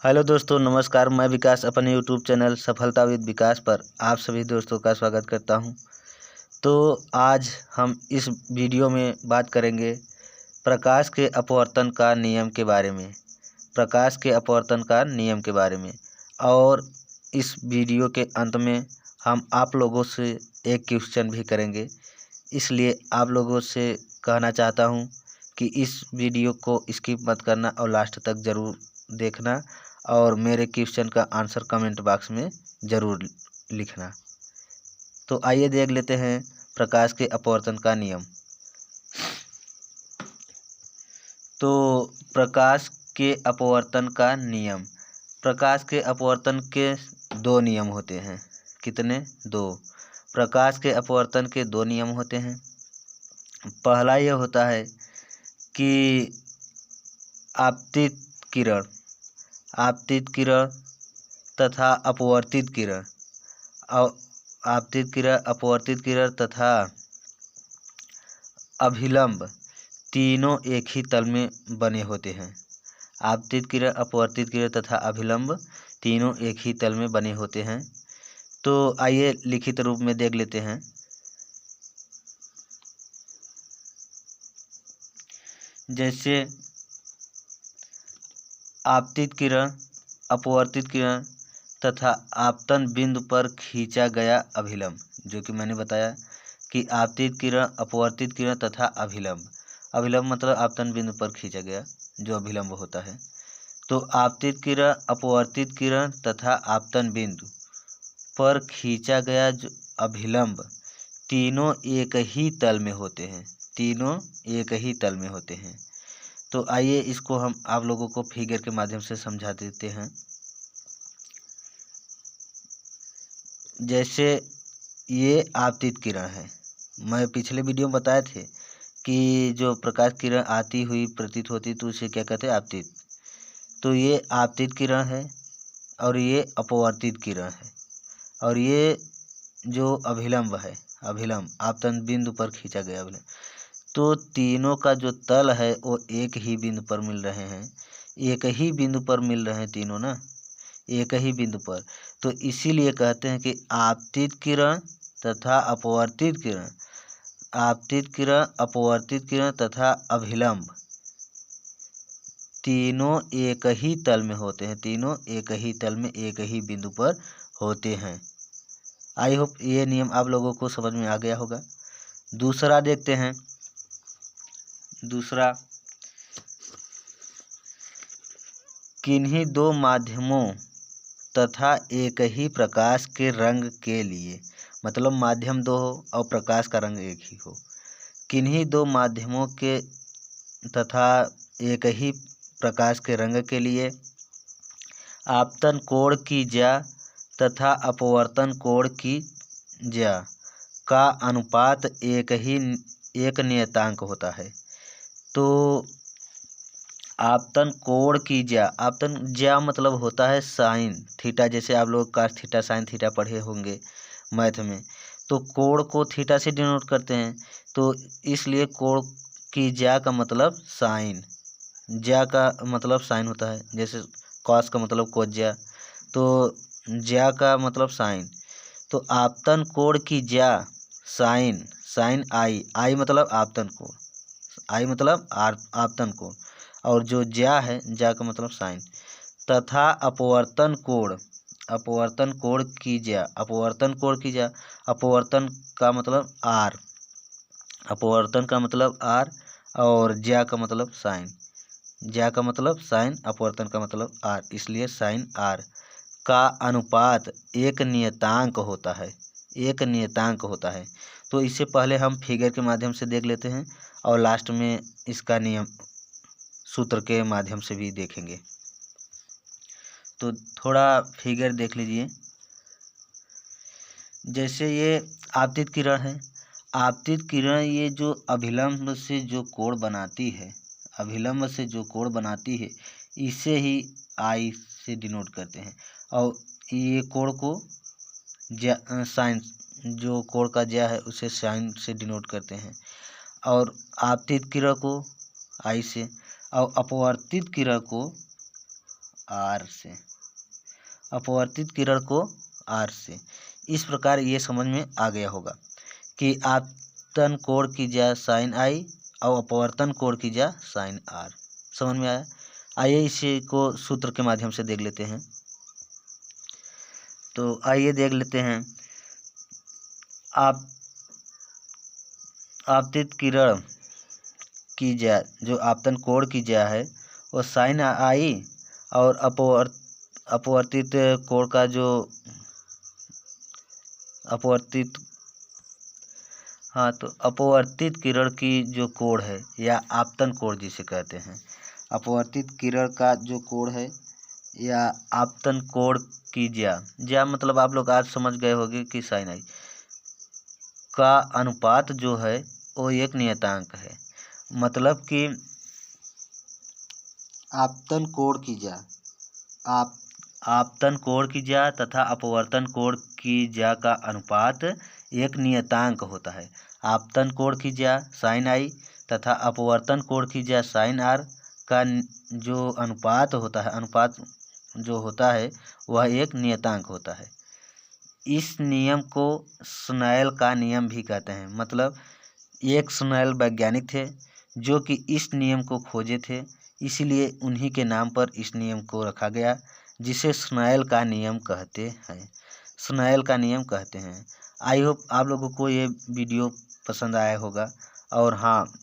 Hello दोस्तों, नमस्कार। मैं विकास अपने यूट्यूब चैनल सफलता विद विकास पर आप सभी दोस्तों का स्वागत करता हूं। तो आज हम इस वीडियो में बात करेंगे प्रकाश के अपवर्तन का नियम के बारे में। प्रकाश के अपवर्तन का नियम के बारे में। और इस वीडियो के अंत में हम आप लोगों से एक क्वेश्चन भी करेंगे, इसलिए आप लोगों से कहना चाहता हूं कि इस वीडियो को स्किप मत करना और लास्ट तक ज़रूर देखना और मेरे क्वेश्चन का आंसर कमेंट बॉक्स में ज़रूर लिखना। तो आइए देख लेते हैं प्रकाश के अपवर्तन का नियम। तो प्रकाश के अपवर्तन का नियम। प्रकाश के अपवर्तन के दो नियम होते हैं। कितने? दो। प्रकाश के अपवर्तन के दो नियम होते हैं। पहला यह होता है कि आपतित किरण तथा अपवर्तित किरण अपवर्तित किरण तथा अभिलंब तीनों एक ही तल में बने होते हैं। आपतित किरण, अपवर्तित किरण तथा अभिलंब तीनों एक ही तल में बने होते हैं। तो आइए लिखित रूप में देख लेते हैं। जैसे आपतित किरण, अपवर्तित किरण तथा आपतन बिंदु पर खींचा गया अभिलंब, जो कि मैंने बताया कि आपतित किरण, अपवर्तित किरण तथा अभिलंब मतलब आपतन बिंदु पर खींचा गया जो अभिलंब होता है। तो आपतित किरण, अपवर्तित किरण तथा आपतन बिंदु पर खींचा गया जो अभिलंब तीनों एक ही तल में होते हैं। तो आइए इसको हम आप लोगों को फिगर के माध्यम से समझा देते हैं। जैसे ये आपतित किरण है। मैं पिछले वीडियो में बताए थे कि जो प्रकाश किरण आती हुई प्रतीत होती तो उसे क्या कहते हैं? आपतित। तो ये आपतित किरण है और ये अपवर्तित किरण है और ये जो अभिलंब है, आपतन बिंदु पर खींचा गया अभिलंब। तो तीनों का जो तल है वो एक ही बिंदु पर मिल रहे हैं। तीनों ना एक ही बिंदु पर। तो इसीलिए कहते हैं कि आपतित किरण तथा अपवर्तित किरण तथा अभिलंब तीनों एक ही तल में होते हैं। तीनों एक ही तल में एक ही बिंदु पर होते हैं। आई होप ये नियम आप लोगों को समझ में आ गया होगा। दूसरा देखते हैं। दूसरा, किन्हीं दो माध्यमों तथा एक ही प्रकाश के रंग के लिए, मतलब माध्यम दो हो और प्रकाश का रंग एक ही हो। किन्हीं दो माध्यमों के तथा एक ही प्रकाश के रंग के लिए आपतन कोण की ज्या तथा अपवर्तन कोण की ज्या का अनुपात एक नियतांक होता है। तो आपतन कोण की ज्या मतलब होता है साइन थीटा। जैसे आप लोग cos थीटा साइन थीटा पढ़े होंगे मैथ में। तो कोण को थीटा से डिनोट करते हैं, तो इसलिए कोण की ज्या का मतलब साइन, ज्या का मतलब साइन होता है। जैसे कॉस का मतलब कोज्या, तो ज्या का मतलब साइन। तो आपतन कोण की ज्या साइन आई मतलब आपतन कोण, आपतन कोण, और जो ज्या है, ज्या का मतलब साइन, तथा अपवर्तन कोण की ज्या, अपवर्तन का मतलब आर, और ज्या का मतलब साइन, अपवर्तन का मतलब आर, इसलिए साइन आर का अनुपात एक नियतांक होता है। तो इससे पहले हम फिगर के माध्यम से देख लेते हैं और लास्ट में इसका नियम सूत्र के माध्यम से भी देखेंगे। तो थोड़ा फिगर देख लीजिए। जैसे ये आपतित किरण है। आपतित किरण ये जो अभिलंब से जो कोण बनाती है, इसे ही आई से डिनोट करते हैं। और ये कोण को साइन, जो कोण का ज्या है उसे साइन से डिनोट करते हैं। और आपतित किरण को आई से, और अपवर्तित किरण को आर से, अपवर्तित किरण को आर से। इस प्रकार ये समझ में आ गया होगा कि आपतन कोण की जगह साइन आई और अपवर्तन कोण की जगह साइन आर। समझ में आया? आइए इसी को सूत्र के माध्यम से देख लेते हैं। तो आइए देख लेते हैं। आपतित किरण की जगह जो आपतन कोण की जगह है वो साइन आई और अपवर्तित कोण का जो तो अपवर्तित किरण की जो कोण है या आपतन कोण जिसे कहते हैं, अपवर्तित किरण का जो कोण है या आपतन कोण की ज्या मतलब आप लोग आज समझ गए होंगे कि साइन आई का अनुपात जो है वो एक नियतांक है। मतलब कि आपतन कोण की ज्या आपतन कोण की ज्या तथा अपवर्तन कोण की ज्या का अनुपात एक नियतांक होता है। आपतन कोण की ज्या साइन आई तथा अपवर्तन कोण की ज्या साइन आर का जो अनुपात होता है वह एक नियतांक होता है। इस नियम को स्नेल का नियम भी कहते हैं। मतलब एक स्नेल वैज्ञानिक थे जो कि इस नियम को खोजे थे, इसीलिए उन्हीं के नाम पर इस नियम को रखा गया जिसे स्नेल का नियम कहते हैं। स्नेल का नियम कहते हैं। आई होप आप लोगों को ये वीडियो पसंद आया होगा। और हाँ,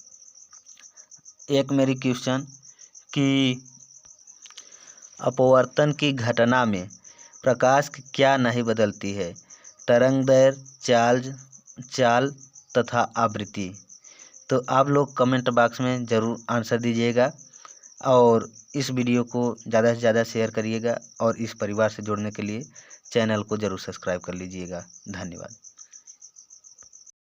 एक मेरी क्वेश्चन कि अपवर्तन की घटना में प्रकाश की क्या नहीं बदलती है? तरंगदैर्घ्य, चाल तथा आवृत्ति। तो आप लोग कमेंट बॉक्स में ज़रूर आंसर दीजिएगा और इस वीडियो को ज़्यादा से ज़्यादा शेयर करिएगा और इस परिवार से जुड़ने के लिए चैनल को ज़रूर सब्सक्राइब कर लीजिएगा। धन्यवाद।